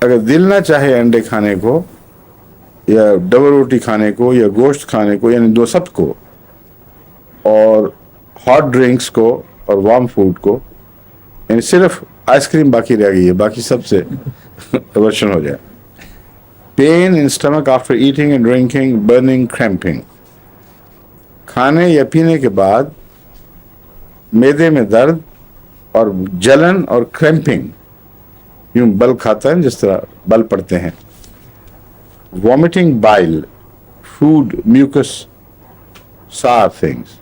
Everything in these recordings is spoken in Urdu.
اگر دل نہ چاہے انڈے کھانے کو یا ڈبل روٹی کھانے کو یا گوشت کھانے کو، یعنی دو سب کو، اور ہاٹ ڈرنکس کو اور وارم فوڈ کو، یعنی صرف آئس کریم باقی رہ گئی ہے، باقی سب سے ایورشن ہو جائے. Pain in stomach after eating and drinking, burning, cramping. کھانے یا پینے کے بعد معدے میں درد اور جلن اور کریمپنگ، یوں بل کھاتا ہے جس طرح بل پڑتے ہیں. وامیٹنگ بائل، فوڈ میوکس، سار تھنگس.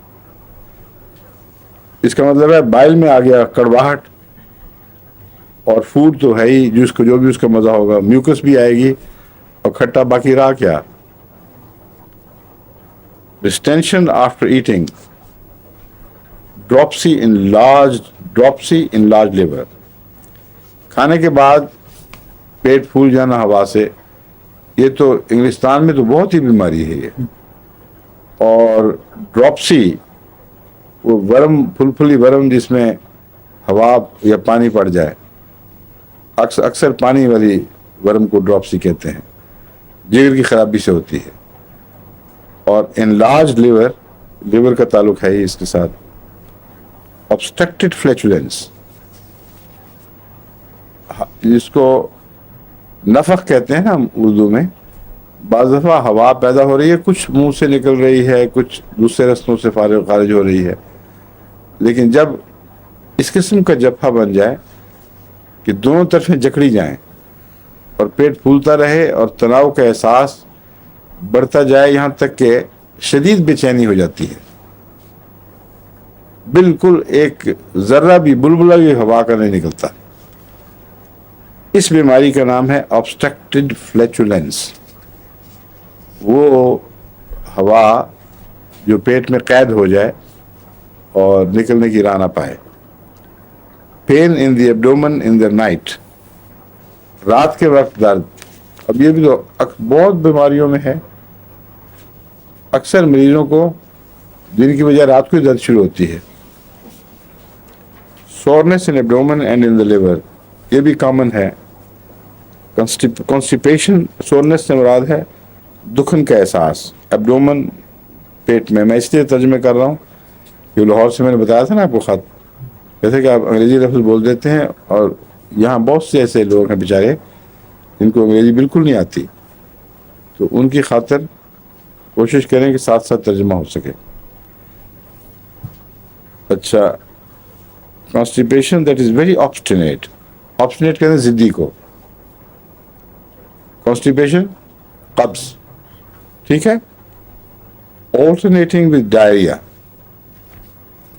اس کا مطلب ہے بائل میں آ گیا کڑواہٹ، اور فوڈ تو ہے ہی جس کو جو بھی اس کا مزہ ہوگا، میوکس بھی آئے گی اور کھٹا باقی رہا کیا. Distension after eating, dropsy enlarged liver. کھانے کے بعد پیٹ پھول جانا ہوا سے، یہ تو انگلستان میں تو بہت ہی بیماری ہے یہ. اور ڈراپسی، وہ ورم، پھلی ورم جس میں ہوا یا پانی پڑ جائے، اکثر پانی والی ورم کو ڈراپسی کہتے ہیں، جگر کی خرابی سے ہوتی ہے. اور انلارج لیور کا تعلق ہے ہی اس کے ساتھ. obstructed flatulence، جس کو نفخ کہتے ہیں نا اردو میں. بعض دفعہ ہوا پیدا ہو رہی ہے، کچھ منہ سے نکل رہی ہے، کچھ دوسرے رستوں سے خارج ہو رہی ہے، لیکن جب اس قسم کا جبہہ بن جائے کہ دونوں طرفیں جکڑی جائیں اور پیٹ پھولتا رہے اور تناؤ کا احساس بڑھتا جائے یہاں تک کہ شدید بے چینی ہو جاتی ہے، بالکل ایک ذرہ بھی بلبلہ بھی ہوا کا نہیں نکلتا، اس بیماری کا نام ہے obstructed flatulence. وہ ہوا جو پیٹ میں قید ہو جائے اور نکلنے کی راہ نہ پائے. Pain in the ایبڈومن in the night, رات کے وقت درد. اب یہ بھی تو بہت بیماریوں میں ہے، اکثر مریضوں کو دن کی بجائے رات کو ہی درد شروع ہوتی ہے. Soreness in ایبڈومن and in the liver, یہ بھی کامن ہے. کانسٹیپیشن، سورنس سے مراد ہے دکھن کا احساس، ایبڈومن پیٹ میں. میں اس لیے ترجمہ کر رہا ہوں کہ لاہور سے میں نے بتایا تھا نا آپ کو خط، جیسے کہ آپ انگریزی لفظ بول دیتے ہیں، اور یہاں بہت سے ایسے لوگ ہیں بیچارے جن کو انگریزی بالکل نہیں آتی، تو ان کی خاطر کوشش کریں کہ ساتھ ساتھ ترجمہ ہو سکے. اچھا، کانسٹیپیشن دیٹ از ویری آبسٹینیٹ. آبسٹینیٹ کہتے ہیں ضدی کو. کانسٹیپیشن قبض، ٹھیک ہے. آلٹرنیٹنگ ود ڈائریا،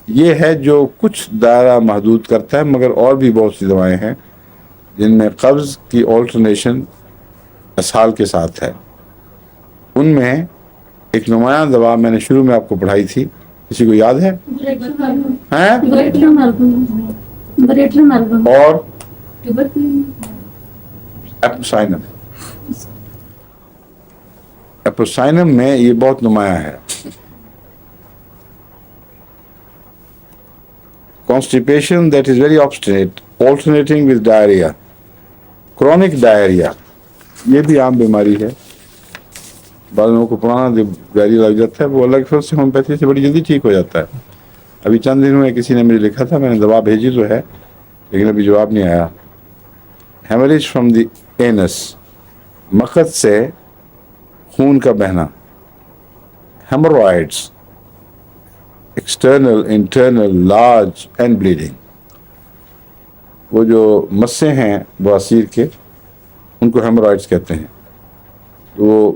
یہ ہے جو کچھ دائرہ محدود کرتا ہے، مگر اور بھی بہت سی دوائیں ہیں جن میں قبض کی آلٹرنیشن اسہال کے ساتھ ہے. ان میں ایک نمایاں دوا میں نے شروع میں آپ کو پڑھائی تھی، کسی کو یاد ہے؟ اور ایپوسائنم. ایپوسائنم میں یہ بہت نمایاں ہے. Constipation that is very obstinate, alternating with diarrhea. Chronic diarrhea، یہ بھی عام بیماری ہے. بعض لوگوں کو پرانا ڈائریا لگ جاتا ہے، وہ الگ سے ہومیوپیتھی سے بڑی جلدی ٹھیک ہو جاتا ہے. ابھی چند دنوں میں کسی نے مجھے لکھا تھا، میں نے دوا بھیجی تو ہے لیکن ابھی جواب نہیں آیا. ہیمریج فرام دی اینس، مقد سے خون کا بہنا. Haemorrhoids, external, internal, large and bleeding. وہ جو مسیں ہیں بواسیر کے، ان کو ہیمورائڈس کہتے ہیں. وہ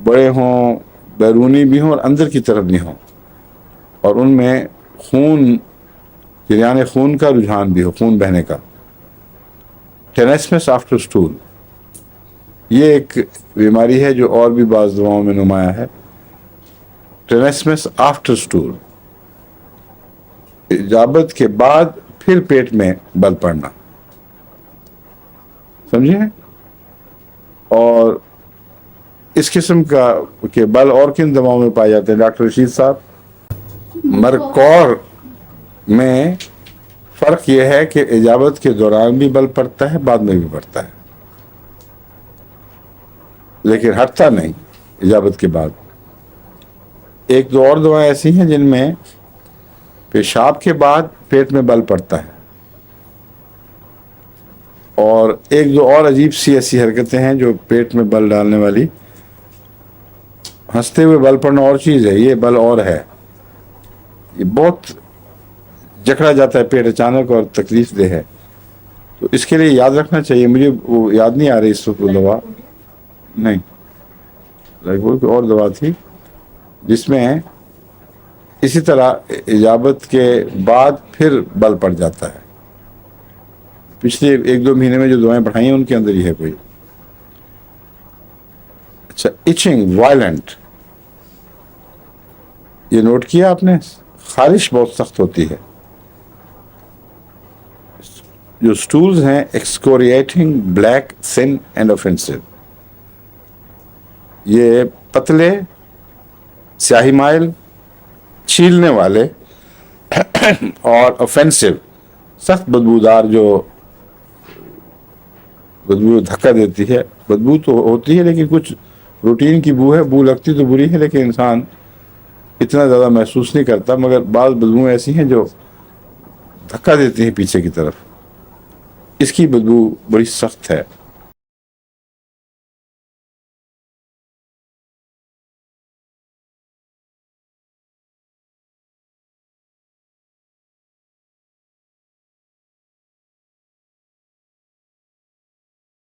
بڑے ہوں، بیرونی بھی ہوں اور اندر کی طرف بھی ہوں، اور ان میں خون، جریان خون کا رجحان بھی ہو، خون بہنے کا. ٹینیسمس آفٹر اسٹول، یہ ایک بیماری ہے جو اور بھی بعض دواؤں میں نمایاں ہے. ٹینیسمس آفٹر اسٹول، اجابت کے بعد پھر پیٹ میں بل پڑنا، سمجھے؟ اور اس قسم کا کہ بل اور کن دواؤں میں پائے جاتے ہیں ڈاکٹر رشید صاحب؟ مرکور میں فرق یہ ہے کہ اجابت کے دوران بھی بل پڑتا ہے، بعد میں بھی پڑتا ہے. لیکن ہٹتا نہیں اجابت کے بعد. ایک دو اور دعائیں ایسی ہیں جن میں پیشاب کے بعد پیٹ میں بل پڑتا ہے, اور ایک دو اور عجیب سی ایسی حرکتیں ہیں جو پیٹ میں بل ڈالنے والی. ہنستے ہوئے بل پڑنا اور چیز ہے, یہ بل اور ہے. یہ بہت جکڑا جاتا ہے پیٹ اچانک اور تکلیف دہ ہے, تو اس کے لیے یاد رکھنا چاہیے. مجھے وہ یاد نہیں آ رہی اس وقت وہ دوا, نہیں کوئی اور دوا تھی جس میں اسی طرح اجابت کے بعد پھر بل پڑ جاتا ہے. پچھلے ایک دو مہینے میں جو دعائیں پڑھائی ہیں ان کے اندر ہی ہے کوئی. اچھا, ایچنگ وائلنٹ, یہ نوٹ کیا آپ نے؟ خارش بہت سخت ہوتی ہے. جو سٹولز ہیں ایکسکوریٹنگ, بلیک, تھن اینڈ اوفینسو, یہ پتلے, سیاہی مائل, چھیلنے والے اور اوفینسو, سخت بدبودار, جو بدبو دھکا دیتی ہے. بدبو تو ہوتی ہے لیکن کچھ روٹین کی بو ہے, بو لگتی تو بری ہے لیکن انسان اتنا زیادہ محسوس نہیں کرتا, مگر بعض بدبو ایسی ہیں جو دھکا دیتی ہیں پیچھے کی طرف. اس کی بدبو بڑی سخت ہے.